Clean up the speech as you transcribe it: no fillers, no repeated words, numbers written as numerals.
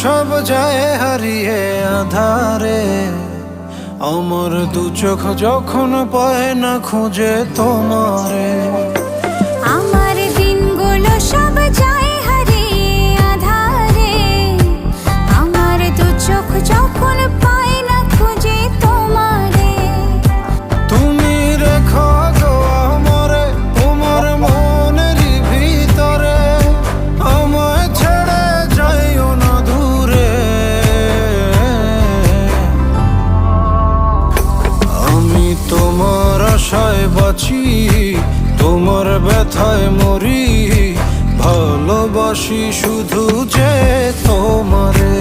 সব যায় হারিয়ে আধারে, আমার দু চোখ যখন পায় না খুঁজে তোমারে। আমার দিনগুলো সব যায় হারিয়ে আধারে, আমার দু চোখ যখন পায় না খুঁজে তোমারে। তুমি রেখো গো আমারে তোমার মনেরই ভিতরে, আমায় ছেড়ে যাইও না দূরে। আমি তোমার আশায় বাঁচি, তোমার ব্যথায় মরি, ভালোবাসি শুধু যে তোমারে।